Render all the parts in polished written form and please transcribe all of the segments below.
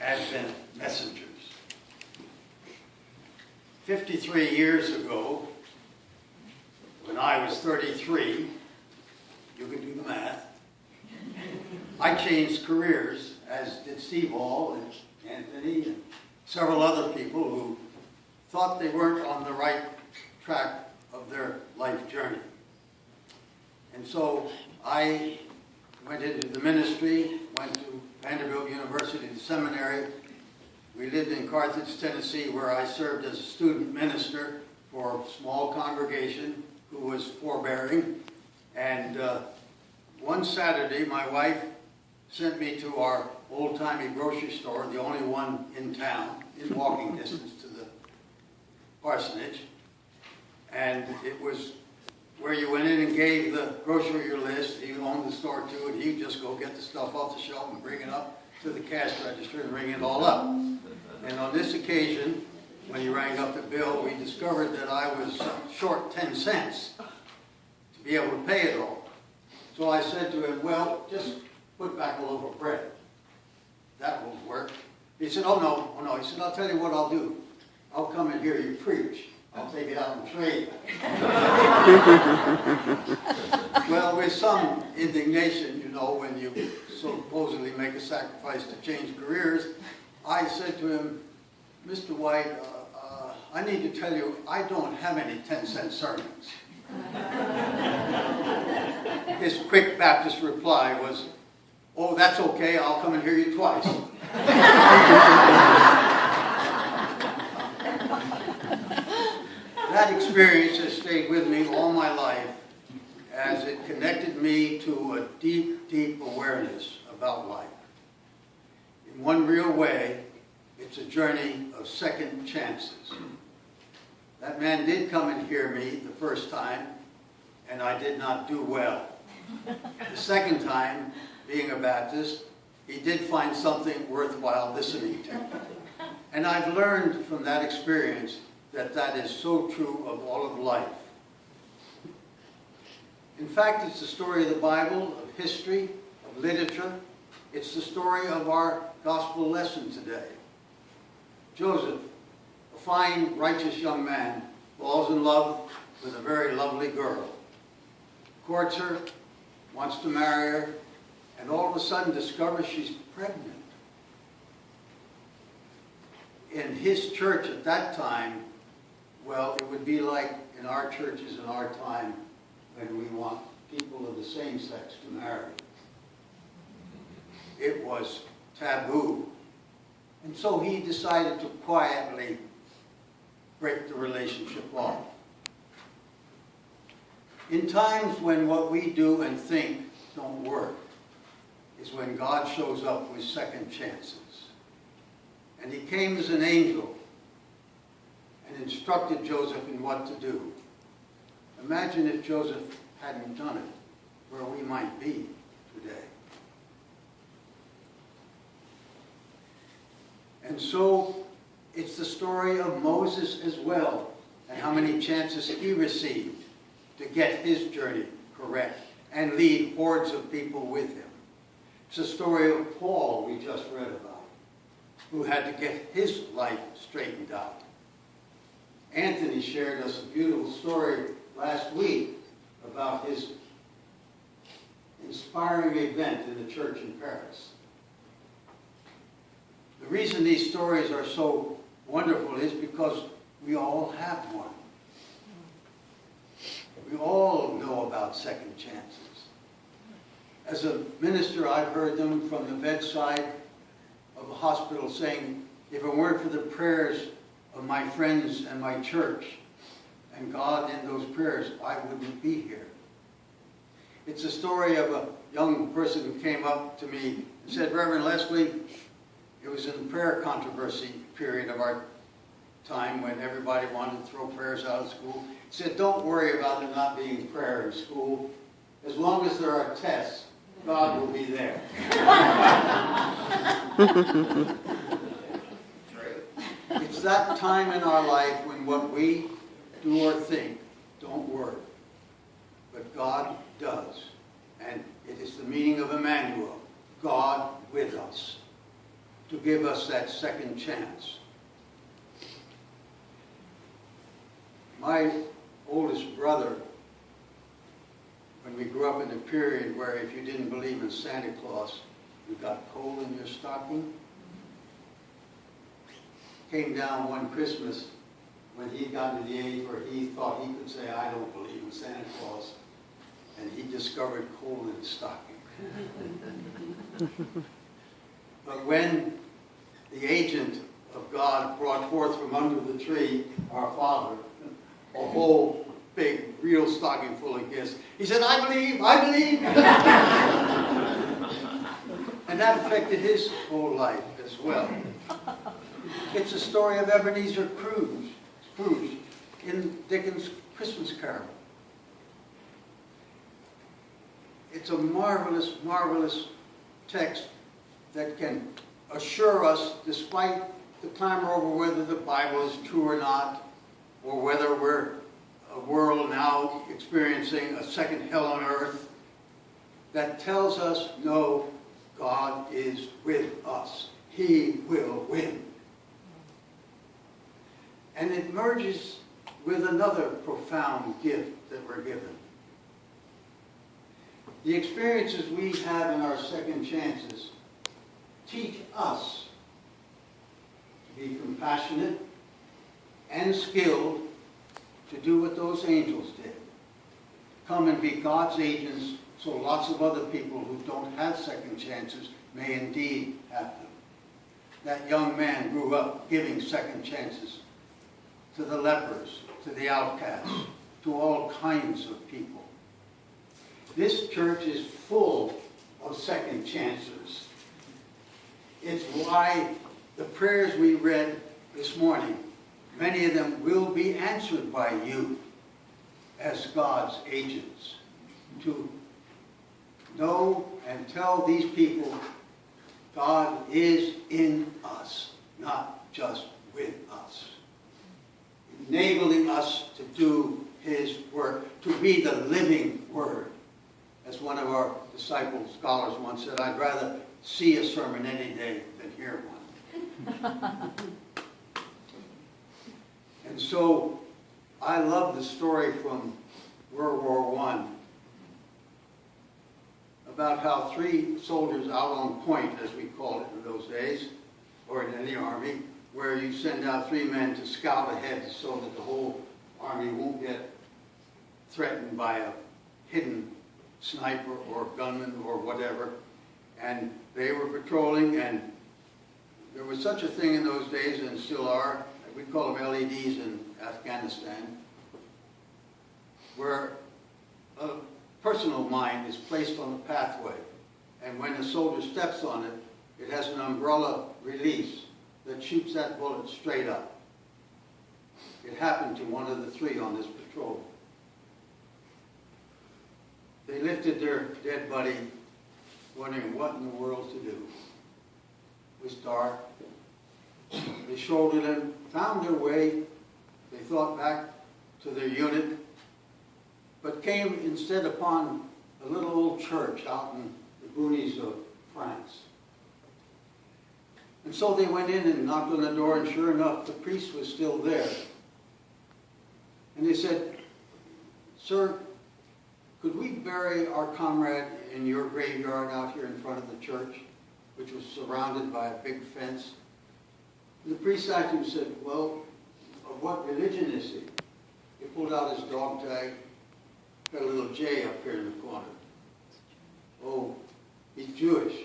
Advent messengers. 53 years ago, when I was 33, you can do the math, I changed careers, as did Steve Hall and Anthony and several other people who thought they weren't on the right track of their life journey. And so I went into the ministry, went to Vanderbilt University Seminary. We lived in Carthage, Tennessee, where I served as a student minister for a small congregation who was forbearing. And one Saturday, my wife sent me to our old-timey grocery store, the only one in town, in walking distance to the parsonage. And it was where you went in and gave the grocer your list. He owned the store too, and he'd just go get the stuff off the shelf and bring it up to the cash register and ring it all up. And on this occasion, when he rang up the bill, we discovered that I was short 10 cents to be able to pay it all. So I said to him, well, just put back a loaf of bread. That won't work. He said, oh no. He said, I'll tell you what I'll do. I'll come and hear you preach. I'll take it out and trade. Well, with some indignation, you know, when you supposedly make a sacrifice to change careers, I said to him, Mr. White, I need to tell you, I don't have any 10-cent sermons. His quick Baptist reply was, oh, that's okay, I'll come and hear you twice. That experience has stayed with me all my life as it connected me to a deep, deep awareness about life. In one real way, it's a journey of second chances. That man did come and hear me the first time, and I did not do well. The second time, being a Baptist, he did find something worthwhile listening to. And I've learned from that experience that that is so true of all of life. In fact, it's the story of the Bible, of history, of literature. It's the story of our gospel lesson today. Joseph, a fine, righteous young man, falls in love with a very lovely girl. Courts her, wants to marry her, and all of a sudden discovers she's pregnant. In his church at that time, well, it would be like in our churches in our time when we want people of the same sex to marry. It was taboo. And so he decided to quietly break the relationship off. In times when what we do and think don't work is when God shows up with second chances. And he came as an angel and instructed Joseph in what to do. Imagine if Joseph hadn't done it, where we might be today. And so it's the story of Moses as well, and how many chances he received to get his journey correct and lead hordes of people with him. It's the story of Paul we just read about, who had to get his life straightened out. Anthony shared us a beautiful story last week about his inspiring event in the church in Paris. The reason these stories are so wonderful is because we all have one. We all know about second chances. As a minister, I've heard them from the bedside of a hospital saying, if it weren't for the prayers of my friends and my church and God in those prayers, I wouldn't be here. It's a story of a young person who came up to me and said, Reverend Leslie, it was in the prayer controversy period of our time when everybody wanted to throw prayers out of school. He said, don't worry about there not being prayer in school. As long as there are tests, God will be there. It's that time in our life when what we do or think don't work, but God does. And it is the meaning of Emmanuel, God with us. to give us that second chance. My oldest brother, when we grew up in a period where if you didn't believe in Santa Claus, you got coal in your stocking, came down one Christmas when he got to the age where he thought he could say, I don't believe in Santa Claus, and he discovered coal in his stocking. But when the agent of God brought forth from under the tree, our Father, a whole big, real stocking full of gifts, he said, I believe, I believe. And that affected his whole life as well. It's a story of Ebenezer Scrooge in Dickens' Christmas Carol. It's a marvelous, marvelous text that can assure us, despite the clamor over whether the Bible is true or not, or whether we're a world now experiencing a second hell on earth, that tells us, no, God is with us. He will win. And it merges with another profound gift that we're given. The experiences we have in our second chances teach us to be compassionate and skilled to do what those angels did. Come and be God's agents so lots of other people who don't have second chances may indeed have them. That young man grew up giving second chances to the lepers, to the outcasts, to all kinds of people. This church is full of second chances. It's why the prayers we read this morning, many of them will be answered by you as God's agents to know and tell these people God is in us, not just with us, enabling us to do His work, to be the living Word. As one of our disciple scholars once said, I'd rather see a sermon any day than hear one. And so I love the story from World War I about how 3 soldiers out on point, as we call it in those days, or in any army, where you send out 3 men to scout ahead so that the whole army won't get threatened by a hidden sniper or gunman or whatever. And they were patrolling, and there was such a thing in those days, and still are, we call them LEDs in Afghanistan, where a personal mine is placed on the pathway, and when the soldier steps on it, it has an umbrella release that shoots that bullet straight up. It happened to one of the 3 on this patrol. They lifted their dead buddy, wondering what in the world to do. It was dark. They shouldered him, found their way. They thought back to their unit, but came instead upon a little old church out in the boonies of France. And so they went in and knocked on the door, and sure enough, the priest was still there. And they said, Sir, could we bury our comrade in your graveyard out here in front of the church, which was surrounded by a big fence? And the priest asked him and said, well, of what religion is he? He pulled out his dog tag, got a little J up here in the corner. Oh, he's Jewish.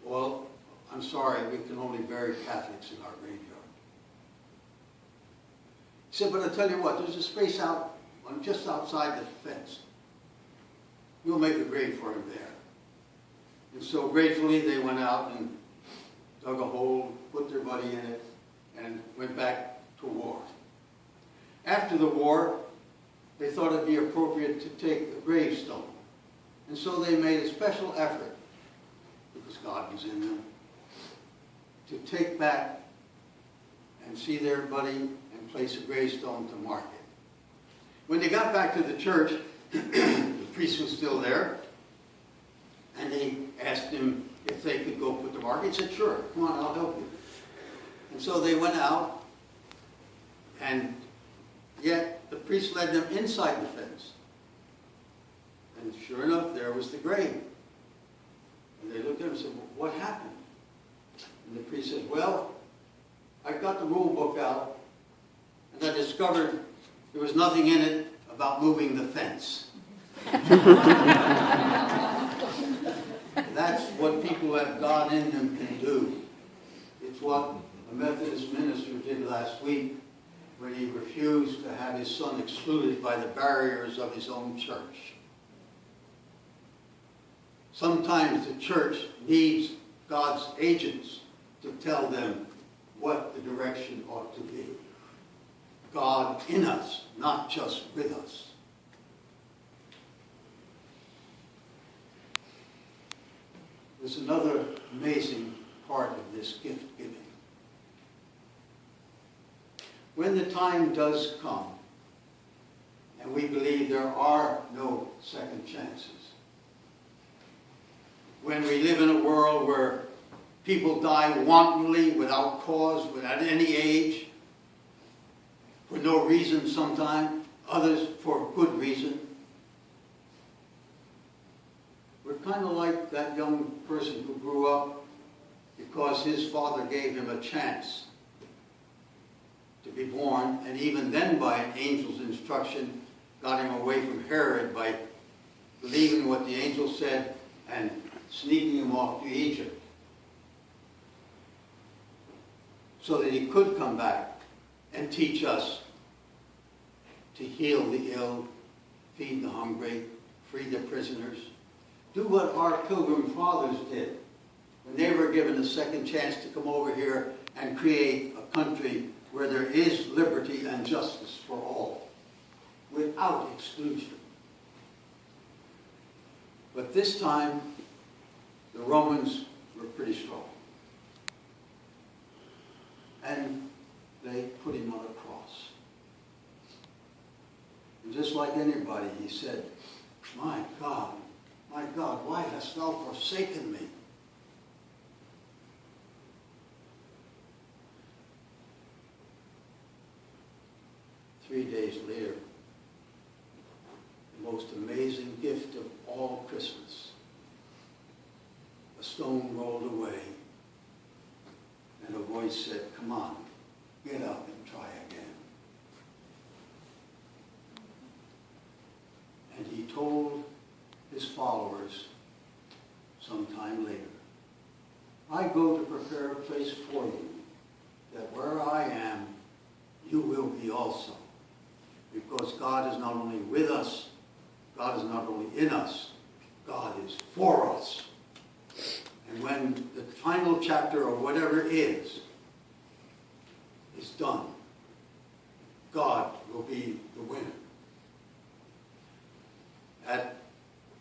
Well, I'm sorry, we can only bury Catholics in our graveyard. He said, but I tell you what, there's a space out just outside the fence. We'll make a grave for him there. And so gratefully they went out and dug a hole, put their buddy in it, and went back to war. After the war, they thought it'd be appropriate to take a gravestone. And so they made a special effort, because God was in them, to take back and see their buddy and place a gravestone to mark it. When they got back to the church, the priest was still there, and they asked him, if they could go put the mark. He said, sure, come on, I'll help you. And so they went out, and yet the priest led them inside the fence. And sure enough, there was the grave. And they looked at him and said, well, what happened? And the priest said, well, I got the rule book out, and I discovered there was nothing in it about moving the fence. That's what people who have God in them can do. It's what a Methodist minister did last week when he refused to have his son excluded by the barriers of his own church. Sometimes the church needs God's agents to tell them what the direction ought to be. God in us, not just with us. There's another amazing part of this gift giving. When the time does come, and we believe there are no second chances, when we live in a world where people die wantonly, without cause, without any age, for no reason sometimes, others for good reason, we're kind of like that young person who grew up because his father gave him a chance to be born, and even then by an angel's instruction got him away from Herod by believing what the angel said and sneaking him off to Egypt so that he could come back and teach us to heal the ill, feed the hungry, free the prisoners. Do what our Pilgrim Fathers did when they were given a second chance to come over here and create a country where there is liberty and justice for all, without exclusion. But this time, the Romans were pretty strong. And they put him on a cross. And just like anybody, he said, my God, why hast thou forsaken me? Three days later, the most amazing gift of all Christmas, a stone rolled away, and a voice said, come on, get up and try again. And he told his followers sometime later, I go to prepare a place for you, that where I am, you will be also. Because God is not only with us, God is not only in us, God is for us. And when the final chapter or whatever is done, God will be the winner. At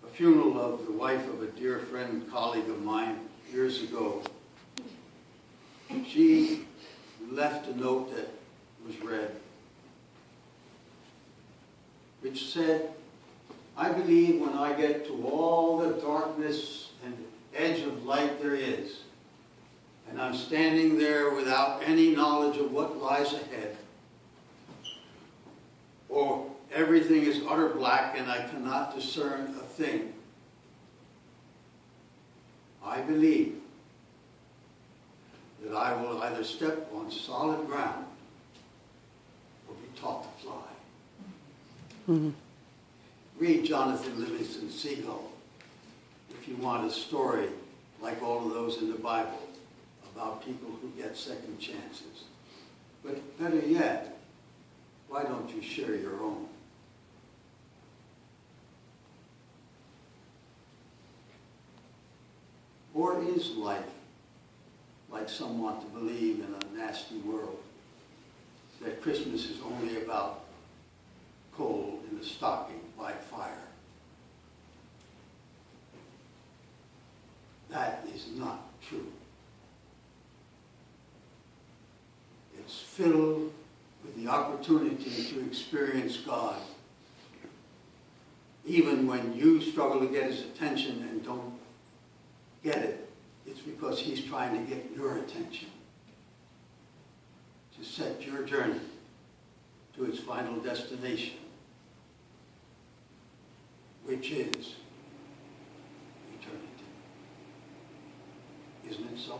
a funeral of the wife of a dear friend and colleague of mine years ago, she left a note that was read, which said, I believe when I get to all the darkness and edge of light there is, and I'm standing there without any knowledge of what lies ahead, or everything is utter black and I cannot discern a thing, I believe that I will either step on solid ground or be taught to fly. Mm-hmm. Read Jonathan Livingston Seagull if you want a story like all of those in the Bible about people who get second chances. But better yet, why don't you share your own? Or is life, like some want to believe in a nasty world, that Christmas is only about coal in the stocking by fire? That is not true. It's filled with the opportunity to experience God, even when you struggle to get his attention and don't get it. because he's trying to get your attention, to set your journey to its final destination, which is eternity. Isn't it so?